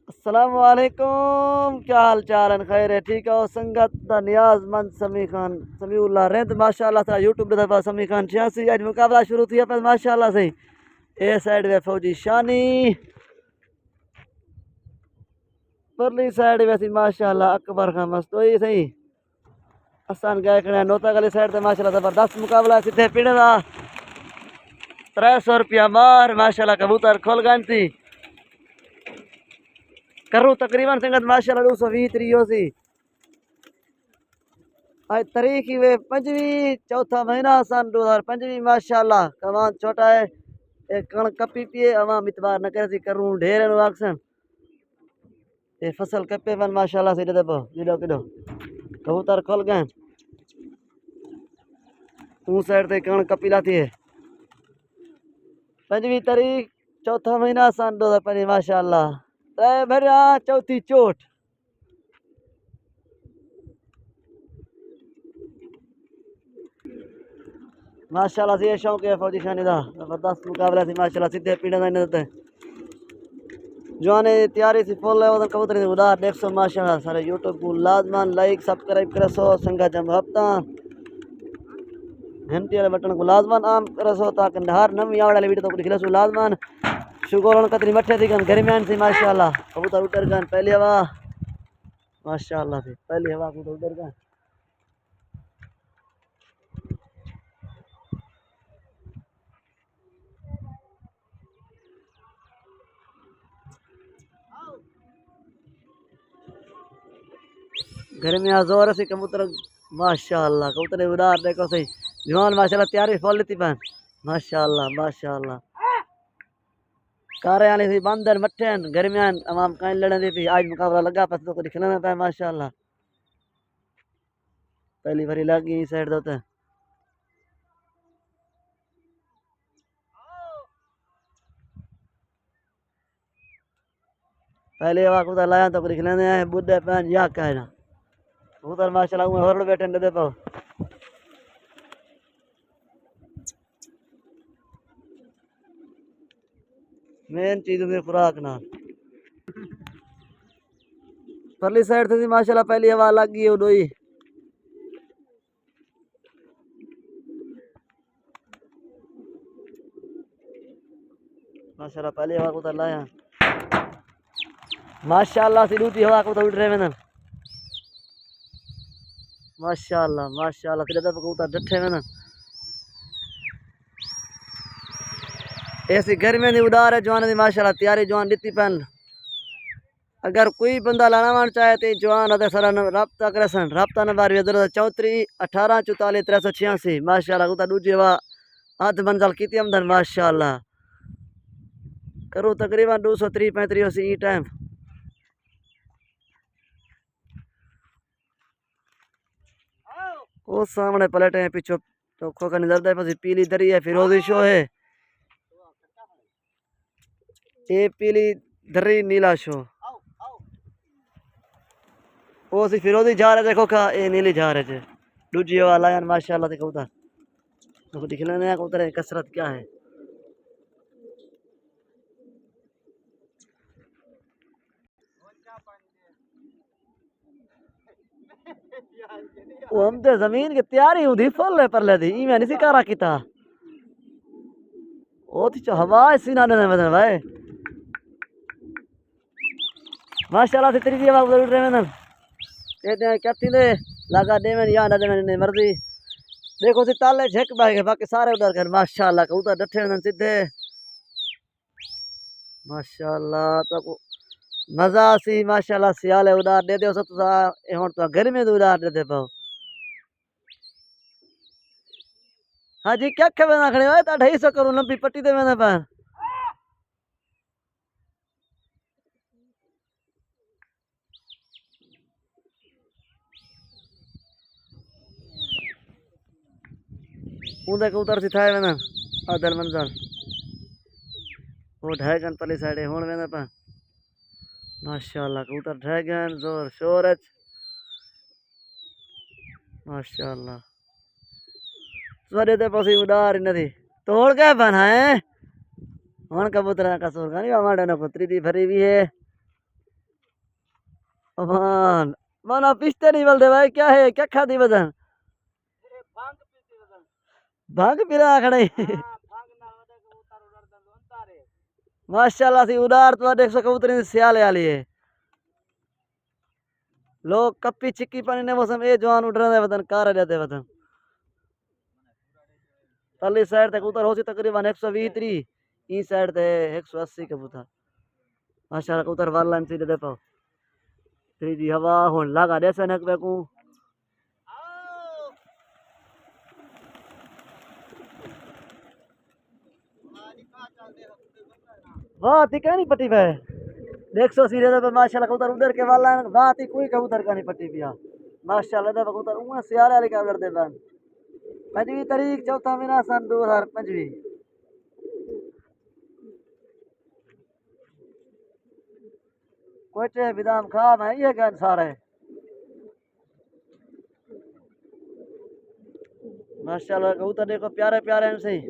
अस्सलामुअलैकुम, क्या हाल चाल है? खैर है, ठीक है। संगत दा नियाजमंद समी खान समीउल्लाह रेंद माशाल्लाह से यूट्यूब दफा समी खान 86 आज मुकाबला शुरू थी पे माशाल्लाह से ए साइड वे फौजी शानी परली साइड वैसी माशाल्लाह अकबर खान मस्त हुई सही असान गए खड़े नोता गली साइड ते माशाल्लाह जबरदस्त मुकाबला सीधे पिंड दा 300 रुपया मार माशाल्लाह कबूतर खोल गए थी करूँ तकरीबन संगत माशाल्लाह 220 त्रियो सी आज तारीख ही वे 5वीं चौथा महीना सन 2005 माशाल्लाह कमान छोटा है एक कण कपी पिए अवा मितवार न करे करूँ ढेर वाक्सन ये फसल कपे बन माशाल्लाह से दे किलो किलो कबूतर खोल गए तू साइड ते कण कपी लाती है 5वीं तारीख चौथा महीना सन 2005 माशाल्लाह तय भरिया चौथी चोट माशाल्लाह से ये शौक है फौजी खानी दा जबरदस्त मुकाबला थी माशाल्लाह सीधे पीड़े दा इन्हें जवाने तैयारी से फुल है उधर कबूतर उदार 100 माशाल्लाह सारे यूट्यूब को लाजमान लाइक सब्सक्राइब करे सो संगा जम हफ्ता घंटी वाले बटन को लाजमान आम करे सो ताकि हर नवी आवड़ वाली वीडियो तो दिखले सो लाजमान शुगर कतरी मठे थी गन गर्मियान थी माशाल्लाह कबूतर उतर गन पहली हवा माशाल्लाह थी पहली हवा कबूतर उतर गन घर में जोर से कबूतर माशाल्लाह कबूतर उड़ार देखो सही जवान माशाल्लाह तैयारी फुल थी पन माशाल्लाह माशाल्लाह कारे आने थी बंदर मठन गर्मियान अमाम कहीं लड़ने थी आज मुकाबला लगा पस तो दिखने में पाए माशाल्लाह पहली बारी लगी साइड दोते पहले हवा कबूतर लाया तो दिखने आए बुढ़े पहन या कहना कबूतर माशाल्लाह होरड़ बैठे न दे पाओ मेन चीज में खुराक ना परली साइड थी माशाल्लाह पहली हवा लग गई उडोई माशाल्लाह पहली हवा को लाया माशाल्लाह से दूसरी हवा को उड़ रहे में माशाल्लाह माशाल्लाह फिर तो कबूतर डठे में ऐसी गर्मियों की उड़ार है जवान की माशाल्लाह तैयारी जवान दी पहन अगर कोई बंदा लाना मान चाहे तो जवान अदर सारा रब्ता करे सन रब्ता नंबर 34 18 44 386 माशाल्लाह कबूतर दूसरी हवा अध मंजल की आमदन माशाल्लाह करूँ तकरीबन 230 35 ई टाइम वो सामने पलटे हैं पीछे तो खो का नजर दे पीली दरी है फिरोजी शो है ये पीली दरी नीला शो वो सी फिरोजी जा रहे देखो का ये नीली जा रहे थे दूजी वाला यार माशाल्लाह देखो उधर तो दिखने नया कबूतर है कसरत क्या है वो हम तो जमीन की तैयारी हुई फुल है परले थी मैं नहीं करा किता वो थी हवा सीना ने बदन भाई माशाल्लाह से तेरी हवा उड़ रहे में कहते हैं क्या थी दे लगा दे में या ना दे में मर्जी देखो सी ताले झक बागे बाकी सारे उधर कर माशाल्लाह कबूतर डठे में सीधे माशाल्लाह तो मजा सी माशाल्लाह सियाले उधार दे दो सब हुन तो गर्मी में उधार दे दे पाओ हाँ जी क्या खबर ना खड़े हो 250 करूँ लंबी पट्टी दे मैंने पर ऊंधे कबूतर सी थाए मैंने आदर मंजर वो ढाईगन पली साइड हुन मैंने पर माशाल्लाह कबूतर ढाईगन जोर शोर माशाल्लाह सवेरे तो पसी उडार ही नहीं तोड़ के बना है हुन कबूतर का कसूर नहीं हमारे ना पुत्री दी भरी भी है अमान माना पिस्ते नहीं बोलते भाई, क्या है, क्या खाती बदन भांग पिला खड़े। माशाल्लाह सी उड़ार तो देख सको उतनी सियाले वाली है। लोग कप्पी चिक्की पानी ने मौसम ए जवान उड़ रहे वतन कार जाते वतन पल्ली साइड तक उतर हो सी तकरीबन 120 त्री ई साइड ते 180 कबूतर माशाल्लाह कबूतर वाला सी दे पाओ त्री जी हवा हुन लागा देसे नक बेकू वाह ती कहनी पट्टी पे 100 सीधे पे माशाल्लाह कबूतर उधर के वाला वाह ती कोई कबूतर का नहीं पट्टी पिया माशाल्लाह दे कबूतर उमा सियारे वाले का करदे बन 5वीं तारीख चौथा महीना सन 2025 कोटे बिदाम खा मैं ये गन सारे माशाल्लाह कबूतर देखो प्यारे प्यारे हैं सही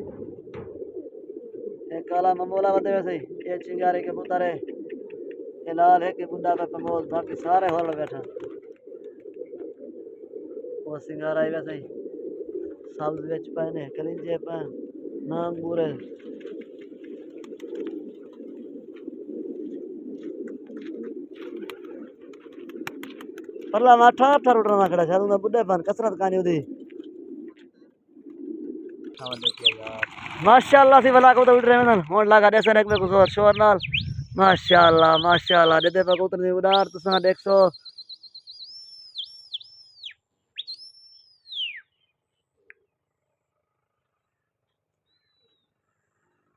एक काला ममोला बते वैसे ये चिंगारी के कबूतर है ये लाल है कि बुड्ढा का प्रमोद बाकी सारे हॉल बैठा वो सिंगारा ही वैसे ही सब्ज बेच पहने कलिंजे पहन नांग बुरे परला माठा अठा उड़ना खड़ा शायद उन्हें बुड्ढे पहन कसरत कानी उदी माशाल्लाह सी वाला को तो उड़ रहे हैं होड़ लगा दे सनक में कुछ और शोर नाल माशाल्लाह माशाल्लाह दे पे उतनी उड़ार तो सा 100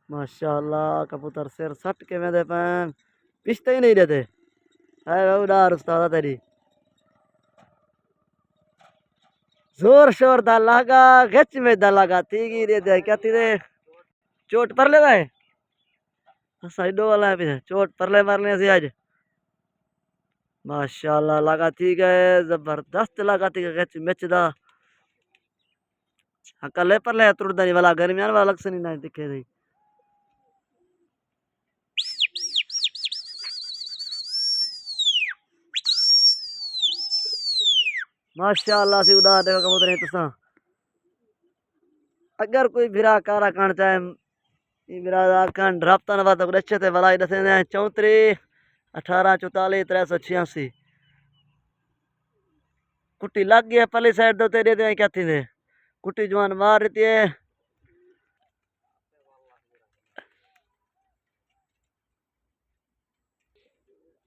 माशाल्लाह कबूतर सिर सट के में दे पैन पिछते ही नहीं देते है उड़ार उस्ताद तेरी जोर शोर दा लागा गच में दा लागा तीगी दे क्या थी दे चोट पर ले गए साइडो वाला है पीछे चोट पर ले मारने से आज माशाल्लाह लगा थी गए जबरदस्त लगा थी गच मैच दा कल पर ले तुरदा नहीं वाला गर्मियान वाला अलग से नहीं ना दिखे थी माशाल्लाह से उड़ा देखो कबूतर तुसा अगर कोई भिरा कारा कण चाहे बिरादा कण राब्ता नवा तो अच्छे थे भलाई दसे 34 18 44 386 कुट्टी लग गई है पहली साइड दो तेरे दे क्या थी दे कुट्टी जवान मार रही है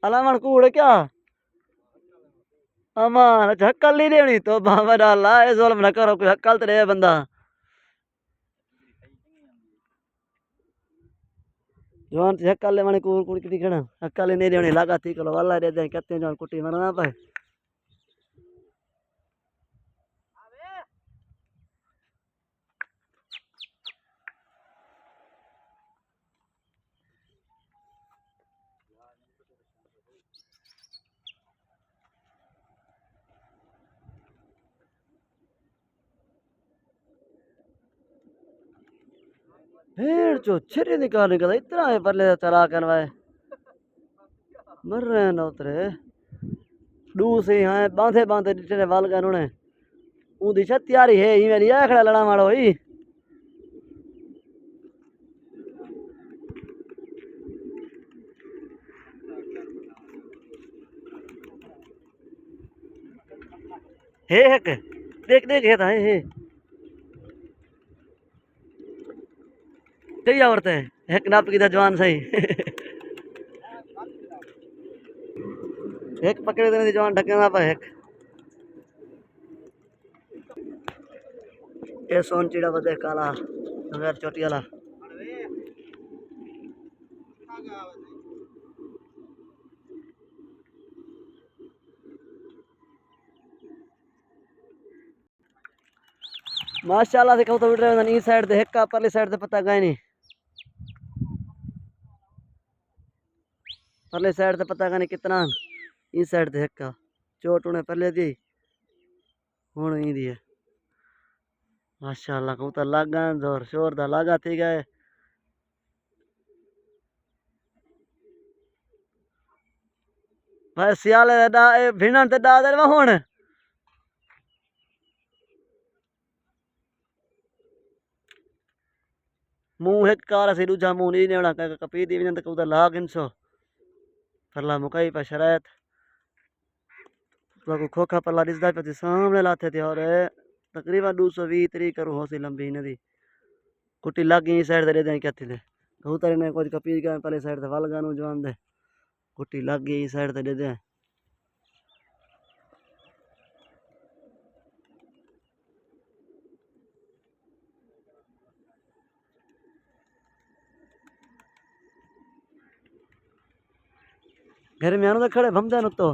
अलामन कूड़ क्या अमान हक्कल नहीं देनी तो बाबा डाला है जुल्म न करो कोई हक्कल तो दे बंदा जवान हक्कल माने कूड़ कुड़ की दिखना हक्कल नहीं देनी लगा थी कलो वाला दे दे कहते जवान कुट्टी मरना पाए भेड़ जो छिरी निकालने का इतना है परले चला करवाए मर रहे हैं ना उतरे डू से हैं बांधे बांधे डिटे वाल का उन्होंने ऊदी छत तैयारी है ही मेरी आखड़ा लड़ा मारो ही है देख देख है था है कई औरतें हैं एक नाप की था जवान सही एक पकड़े देने जवान ढके ना पाए ये सोन चिड़ा बदे काला नगर चोटी वाला माशाल्लाह से कहूँ तो उड़ रहे इस साइड से हेक्का परली साइड से पता गए नहीं परले साइड से पता गए नहीं कितना इस साइड से हेक्का चोट उन्हें पहले दी हूं ही दी है माशाल्लाह कहूँ तो लागा जोर शोर दा लागा थी गए भाई सियाले दा भिणन ते डा दे हुण मुंह एक कार से दूजा मुंह नहीं नेवना कपी दी वजन तक उधर लाग इनसो फरला मुकाई पर शरायत तो खोखा पल्ला दिसदा पे सामने लाथे थे और तकरीबन 220 3 करो होसी लंबी नदी कुटी लागी साइड दे दे क्या थी कबूतर ने कुछ कपी का पहले साइड से वल गानू जवान दे कुटी लागी साइड से दे दे घर में आनो तो खड़े भमदा न तो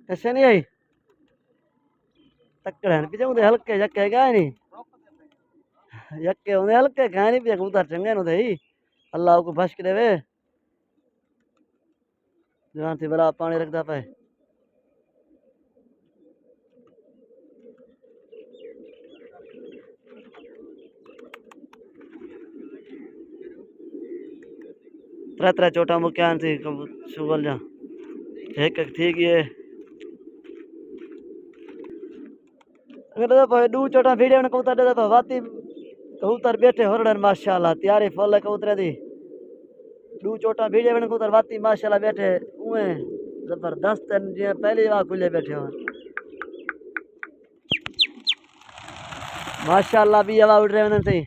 कैसे नहीं आई तकड़े पीछे उधर हल्के जक्के गए नहीं यक्के उधर हल्के गए नहीं पीछे कबूतर चंगे नु दे अल्लाह को बख्श के देवे जवान थी बड़ा पानी रखदा पे त्रै त्रै चोटा मुक्यान थी सुगल जा एक ठीक ये अगर तो दू चोटा वीडियो ने कबूतर दे वाती कबूतर बैठे होरड़न माशाल्लाह तैयारी फुल कबूतर दी दू चोटा वीडियो ने कबूतर वाती माशाल्लाह बैठे उए जबरदस्त जी पहली बार खुले बैठे हो माशाल्लाह भी हवा उड़ रहे वनन थी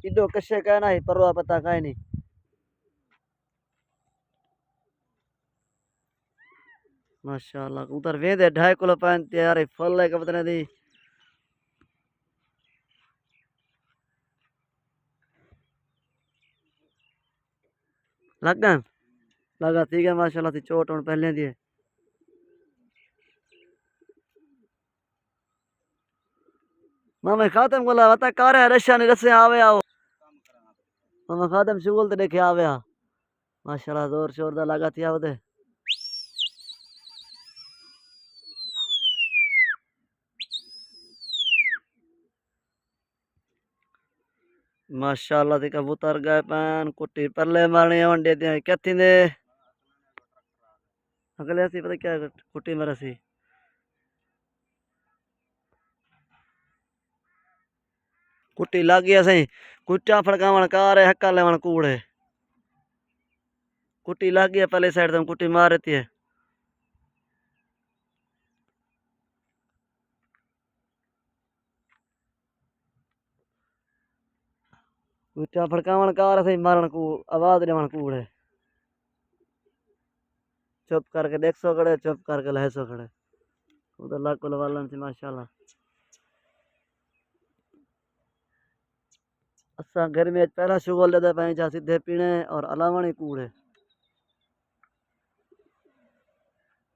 इडो कशे कहना है परवा पता काई नहीं माशाल्लाह कबूतर वेंदे ढाई किलो पान तैयारी फुल कबूतर दी लगन लगा ठीक है माशाल्लाह थी चोट हूं पहले दी मामा खातम बोला बता कार है रशा नहीं रसे आवे आओ मामा खातम शुगल ते देखे आवे माशाल्लाह जोर शोर दा लगा थी आवदे माशाल्लाह थी कबूतर गए पान कुट्टी परले मारने वंडे दे कथी दे अगले सी पता क्या कुट्टी मरसी कुट्टी लागी असें कुट्टा फड़कावन कार है हक्का लेवन कूड़े कुट्टी लागी है पहले साइड से कुट्टी मार रही है कुट्टा फड़कावन कार असें मारन को आवाज देवन कूड़े चुप करके देख सो खड़े चुप करके लह सो खड़े उधर लाख को वालन थी माशाल्लाह असा घर में पहला शुगल दे पाए जा सीधे पीने और अलावणी कूड़े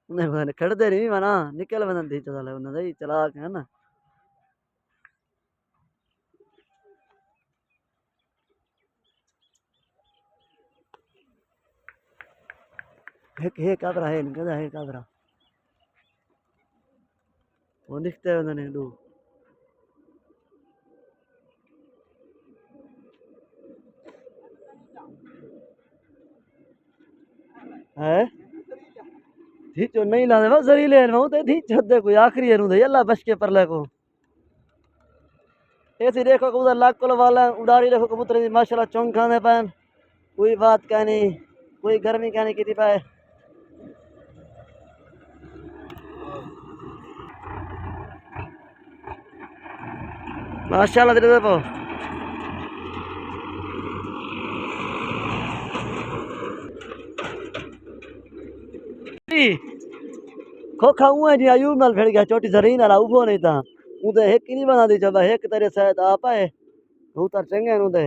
उन्हें खड़ते नहीं माना निकल बंदन थी चला उन्हें चलाक है ना हे काबरा है गधा है काबरा वो दिखते बंदन दो है धीचो नहीं लाने वो जरीले हैं वो तो धीचो दे कोई आखिरी है रुदे अल्लाह बच के परले को ऐसे देखो कबूतर लाख किलो वाला उड़ारी देखो कबूतर माशाल्लाह चौंक खाने पान कोई बात क्या नहीं कोई गर्मी क्या नहीं की पाए माशाल्लाह दे दो खोखा उए जी अयूब नाल भिड़ गया चोटी जरीन वाला उबो नहीं था उदे एक नहीं बना दी जब एक तेरे शायद आ पाए कबूतर चंगे उदे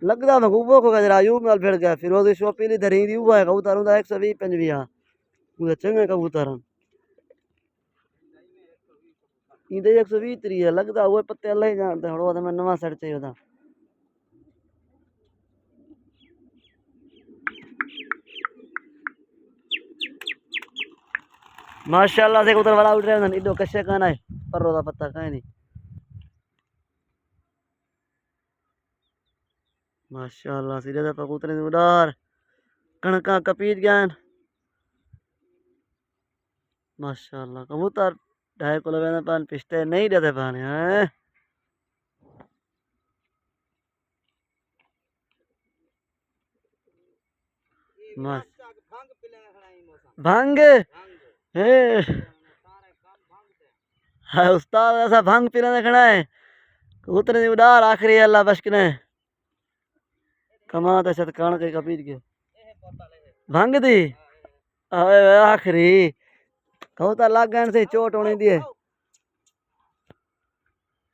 लगदा मैं उबो को जरा अयूब नाल भिड़ गया फिर ओदी शोपीली धरी दी उबा कबूतर उदा 120 25 उदे चंगे कबूतर इदे 120 3 है लगदा वो पत्ते अल्लाह ही जानते हड़ो तो मैं नवा सेट चाहिए था माशाल्लाह से कबूतर वाला उड़ रहे हैं इधो कशे काना है पर रोदा पत्ता काहे नहीं माशाल्लाह सीधे दे कबूतर ने उड़ार कणका कपीत गयान माशाल्लाह कबूतर ढाई को लगे पान पिस्टे नहीं देते पानी हैं मस्त भांग हे हाँ उस्ताद ऐसा भांग पीने देखना है कबूतर ने उड़ार आखिरी अल्लाह बश्क ने कमा तो शत कण के कपीत के भांग दी आखिरी कबूतर लग गए से चोट होनी दी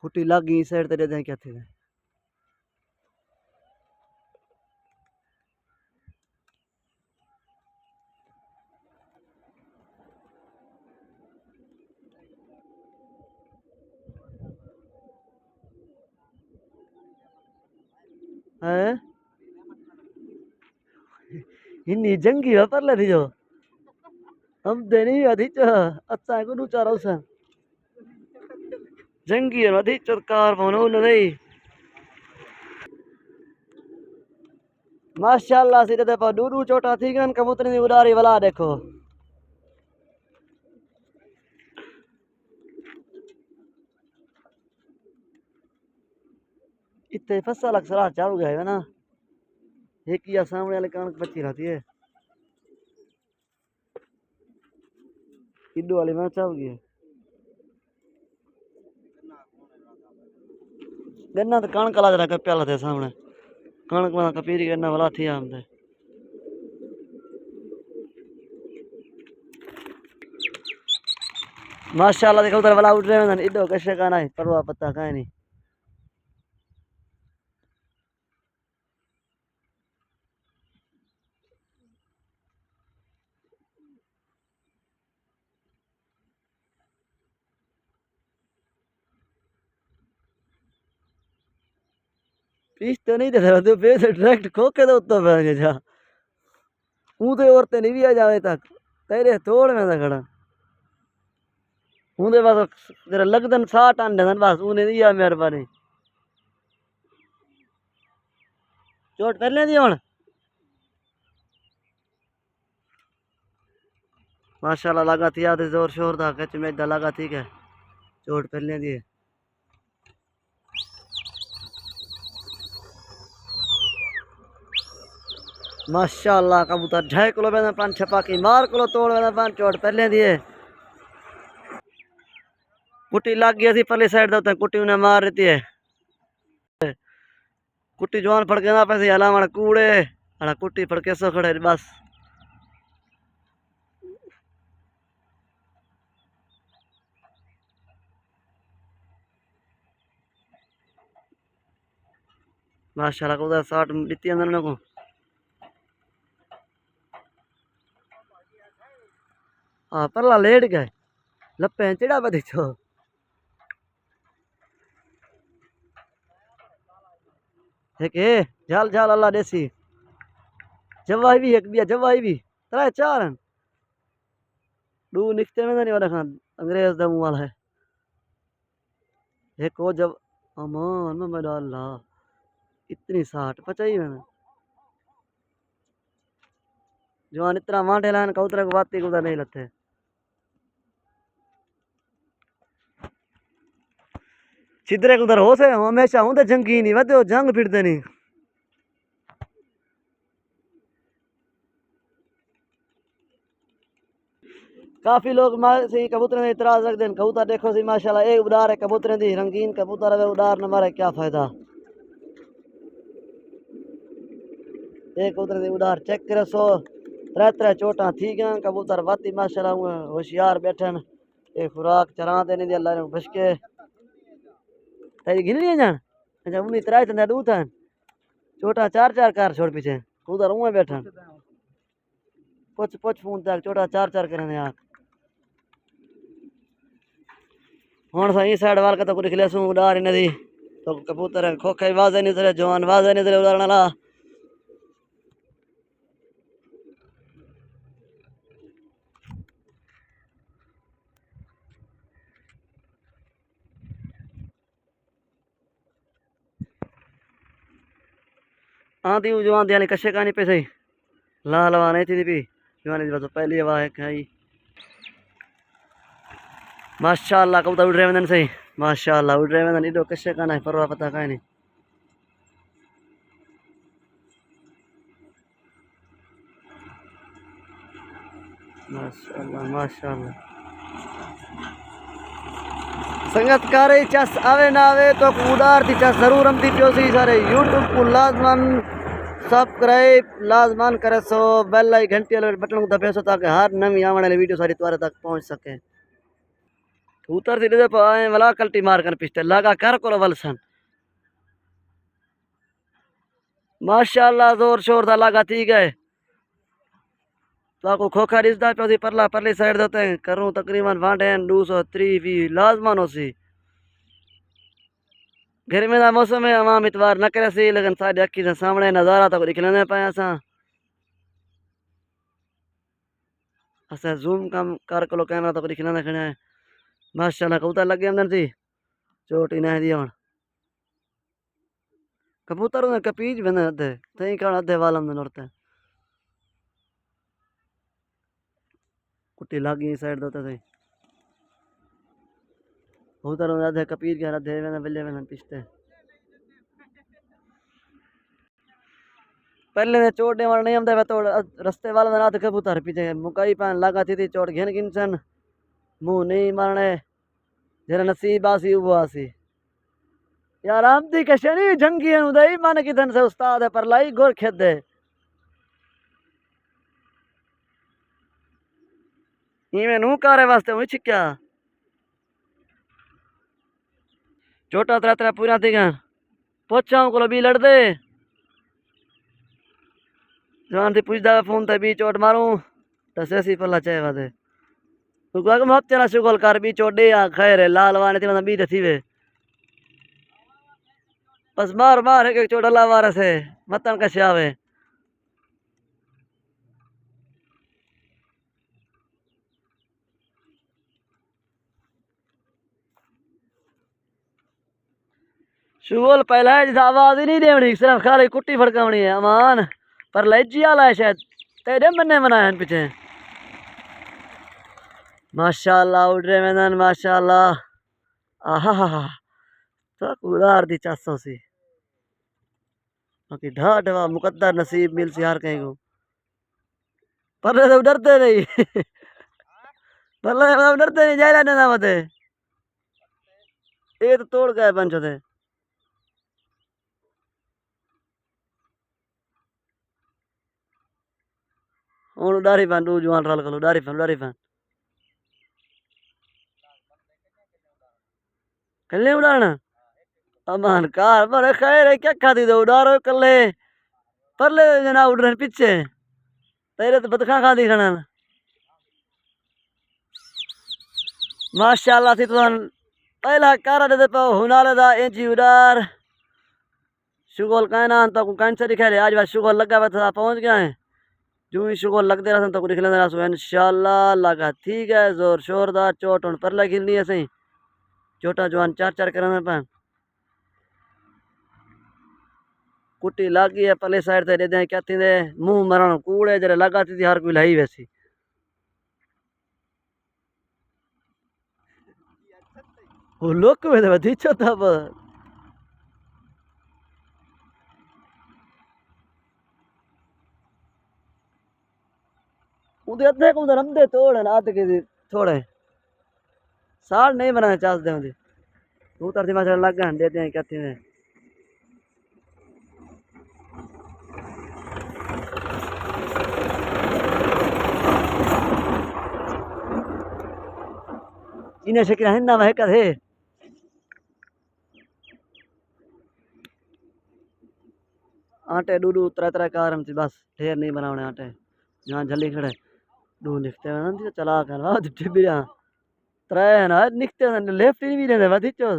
फुटी लग गई साइड ते दे क्या थे हैं इन्नी जंगी है पर ले जो हम देनी अधिक अच्छा को नूचा रहा जंगी है अधिक चरकार फोनो नहीं माशाल्लाह सीधे दे पर दूर चोटा थी गन कबूतर ने उड़ारी वाला देखो इतने फसल अक्सर चालू गए ना एक ही सामने वाले कणक बची रहती है इड्डू वाली में चाव गई गन्ना तो कणक ला जरा प्याला थे सामने कणक में कपीरी गन्ना वाला थी आमदे माशाल्लाह देखो उधर वाला उड़ रहे हैं इड्डो कशे का नहीं परवा पत्ता काहे नहीं पीस तो नहीं दे रहा तो पे से डायरेक्ट खोके दो तो बैठ जा ऊंधे औरतें नहीं भी आ जावे तक तेरे तोड़ में खड़ा ऊंधे बस जरा लगदन 60 अंडे बस ऊने दिया मेहरबानी चोट कर ले दी हुन माशाल्लाह लगा थी आधे जोर शोर था कच में लगा ठीक है चोट कर ले दी माशाल्लाह कबूतर 2.5 किलो में पान छपा की मार किलो तोड़ में पान चोट कर ले दिए कुटी लग गई थी पहले साइड दे कुटी उन्हें मार रही है कुटी जवान फड़के ना पैसे हला मारा कूड़े हला कुटी फड़के सो खड़े बस माशाल्लाह को 60 बीती अंदर को हाँ परला लेट गए लपे चिड़ा पे देखो एक झाल झाल अल्लाह देसी जवाई भी एक बिया जवाई भी त्रै 4 दू निकते में नहीं वाला खान अंग्रेज दम वाला है एक को जब अमान में मैं डाल इतनी 60 पचाई मैंने जवान इतना मांटे लान कबूतर को बात उधर नहीं लगते छिद्रे उधर हो से हमेशा हूं तो जंगी नहीं वह जंग फिरते नहीं काफी लोग से कबूतर ने इतराज रख दें कबूतर देखो सी माशाल्लाह एक उड़ार है कबूतर दी रंगीन कबूतर है उड़ार न मारे क्या फायदा एक कबूतर दी उड़ार चेक करे सो त्रै चोटा थी गया कबूतर वाती माशाल्लाह होशियार बैठन एक खुराक चरा देने दी अल्लाह ने बचके तेरी गिन लिए जान अच्छा उन्हीं त्रै चंदा दू था चोटा 4 कार छोड़ पीछे उधर उए बैठन पुछ फोन तक चोटा 4 करने आख हुन सही साइड वाल का तो कुछ निकले सू उड़ार इन दी तो कबूतर खोखे वाजे नहीं तेरे जवान वाजे नहीं तेरे उड़ारन ला आती हूँ जवान दियाली कशे कहानी पे सही ला लवा नहीं थी भी जवानी बस पहली हवा है खाई माशाल्लाह कबूतर उड़ रहे हैं सही माशाल्लाह उड़ रहे हैं इधर कशे कहना है परवा पता कहीं नहीं माशाल्लाह माशाल्लाह संगत करे चस आवे ना आवे तो उड़ार थी चस जरूर हम थी प्योसी सारे यूट्यूब को लाजमन सब्सक्राइब लाजमन करे सो बेल आई घंटी वाले बटन को दबे सो ताकि हर नवी आने वाली वीडियो सारी तुम्हारे तक पहुंच सके उतर थी दे पाए वाला कल्टी मार कर पिस्टल लगा कर को वलसन माशाल्लाह जोर शोर दा लगा ठीक है तो खोखा रिश्ता पे परला परली साइड देते हैं करूँ तकरीबन 203 भी लाजमान हो सी गर्मी का मौसम है अवाम इतवार न करे सी लेकिन साढ़े अखी से सामने नज़ारा तक दिख लेने पाए असा जूम कम कर कलो कैमरा तक दिख लेने खड़े हैं माशाल्लाह कबूतर लगे अंदर थी चोटी नहीं दी हूँ कबूतर ने कपीज बने अद्धे तई कारण अद्धे वालम ने नोड़ते कुट्टी लागी साइड दोते थे कबूतर ने अद्धे कपीज के अद्धे वेने बल्ले वेने पिछते पहले ने चोट ने वाला नहीं हमदे तो रास्ते वाला ने आध कबूतर पीछे मुकाई पान लगा थी चोट घेन गिनसन मुंह नहीं मारने जरा नसीब आसी उबो आसी यार आमदी के शनी जंगी उदय मन की धन से उस्ताद है पर लाई गोर खेद दे इवें नू कारे वास्ते हुई छिक्या छोटा त्रा त्रा पूरा थी गया पोछाऊं को भी लड़ दे जवान थी पूछदा फोन ते भी चोट मारूं तो सेसी पल्ला चाहे वादे तू कह मत चला शुगल कर भी चोट दे आ खैर लाल वाने थी मतलब भी थी वे बस मार मार एक चोट अल्लाह वारस है मतन कशे आवे शुगल पहला है जिस आवाज ही नहीं देवनी सिर्फ खाली कुट्टी फड़कावनी है अमान पर लज्जी आला है शायद तेरे मन्ने बनाए पीछे माशाल्लाह उड़ रहे मैदान माशाल्लाह आहा हा हा तो उड़ार दी 400 सी बाकी ढा ढवा मुकद्दर नसीब मिल सी हर कहीं को पर तो डरते नहीं पर डरते नहीं जाए ना मते ये तो तोड़ गए पंचो थे हूँ डारी फैन तू जवान रल करो डारी फैन कल्ले उड़ाना अमान कार पर खैर है क्या खाती दो उड़ारो कल्ले परले जना उड़ रहे पीछे तेरे तो बदखा खाती खाना माशाल्लाह थी तो पहला कारा दे पाओ हुनाले दा इंची उड़ार शुगल कहना तो कैंसर दिखा रहे आज बात शुगल लगा हुआ था पहुंच गया है जो ही शुगल लगते रहा तो दिख लेना इंशाल्लाह लगा ठीक है जोर शोरदार चोट उन पर गिरनी है सही छोटा जवान 4-4 कराना पान कुट्टी लागी है पले साइड से दे दें क्या थी दे मुंह मरण कूड़े जरा लगाती थी हर कोई लाई वैसी वो लोग में तो दीचो था उधर अद्धे को उधर हमदे तोड़ ना आते के थोड़े साल नहीं बनाना चाहते हैं मुझे उतर थी माशा लग गए देते हैं क्या थी दे इन्हें शक्ल हिंदा में है आटे डूडू तरह तरह कारम थी बस ढेर नहीं बनाने आटे जहाँ जल्दी खड़े डू निकते हैं चला कर वाह टिबिया तरह है ना निकते हैं लेफ्ट ही नहीं रहते वाह दिचो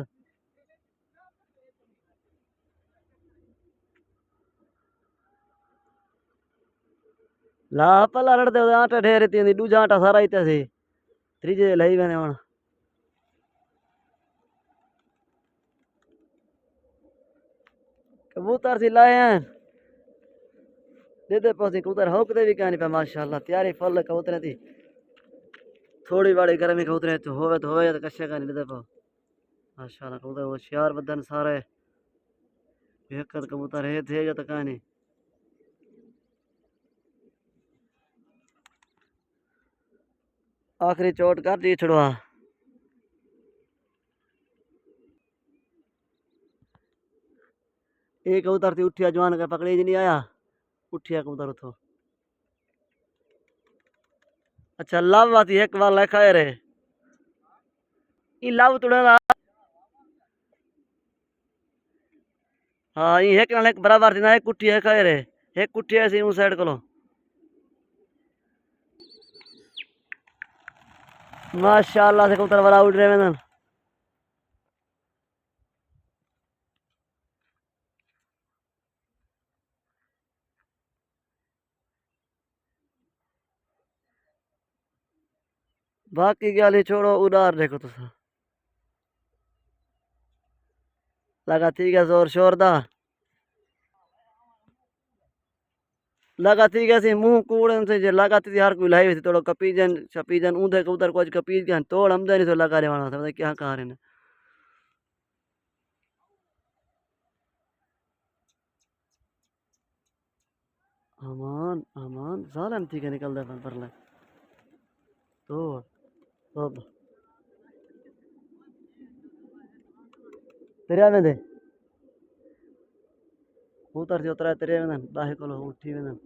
ला पला लड़ते हो आटे ढेर थी दूजा आटा सारा ही थी त्रीजे लई मैंने हूँ कबूतर सी लाए हैं दे दे पौसी कबूतर होकते भी कहनी पे माशाल्लाह तैयारी फुल कबूतर थी थोड़ी बड़ी गर्मी कबूतर तो होवे तो कशे कहनी दे दे पो माशाल्लाह कबूतर होशियार बदन सारे एक कबूतर है थे या तो कहनी आखिरी चोट कर दी छुड़वा एक कबूतर थी उठिया जवान का पकड़े जी नहीं आया उठिया कबूतर उठो अच्छा लाभ आती एक बार लिखा रे ई लाभ तुड़ा हाँ ये एक नाल एक बराबर थी ना एक कुट्टी है खाए रे एक कुट्टी ऐसी उस साइड को माशाल्लाह से कबूतर बड़ा उड़ रहे हैं बाकी गाली छोड़ो उड़ार देखो तो लगा ठीक है जोर शोर दा लगा ठीक है सी मुंह कूड़न से जे लगा थी हर कोई लाई थी थोड़ा कपीजन छपीजन ऊंधे कबूतर को कपीज गन तोड़ हमदे नहीं तो लगा रे वाला था क्या कह रहे ने अमान अमान जालम ठीक है निकल दे पर ले तो तेरे में दे कबूतर से उतरा तेरे में बाहे को उठी में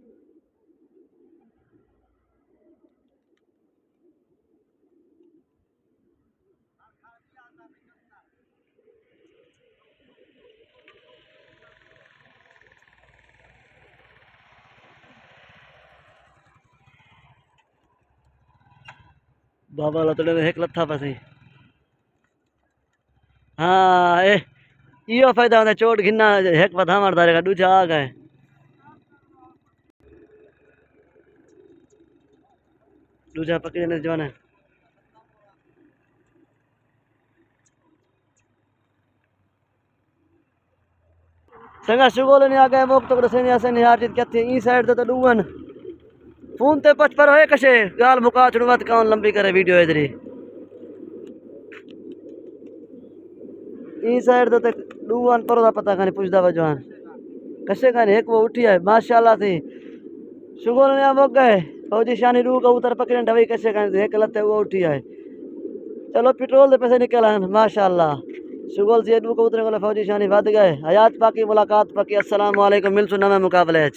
बाबा लतड़े ने एक लथा पसी हाँ ए इो फायदा होता चोट घिन्ना हेक पथा मारता रहेगा दूजा आ गए दूजा पकड़ने जवान है संगा शुगोल नहीं आ गए मोक तो रसे नहीं आसे नहीं हार जीत कहते ई साइड तो डूवन फोन ते पच पर होए कशे गाल मुका छुड़वत कौन लंबी करे वीडियो इधर ई साइड तो डूवन पर दा पता कानी पुछदा वजवान कशे कानी एक वो उठी है माशाल्लाह थी शुगोल नहीं मोक गए फौजी शानी रू का उतर पकड़े ढवई कशे कानी एक लते वो उठी है चलो पेट्रोल दे पैसे निकल माशाल्लाह शुगल से दू कबूतर को फौजी शानी वध गए हयात पाकी मुलाकात पाकी अस्सलाम वालेकुम मिलसु नवे मुकाबले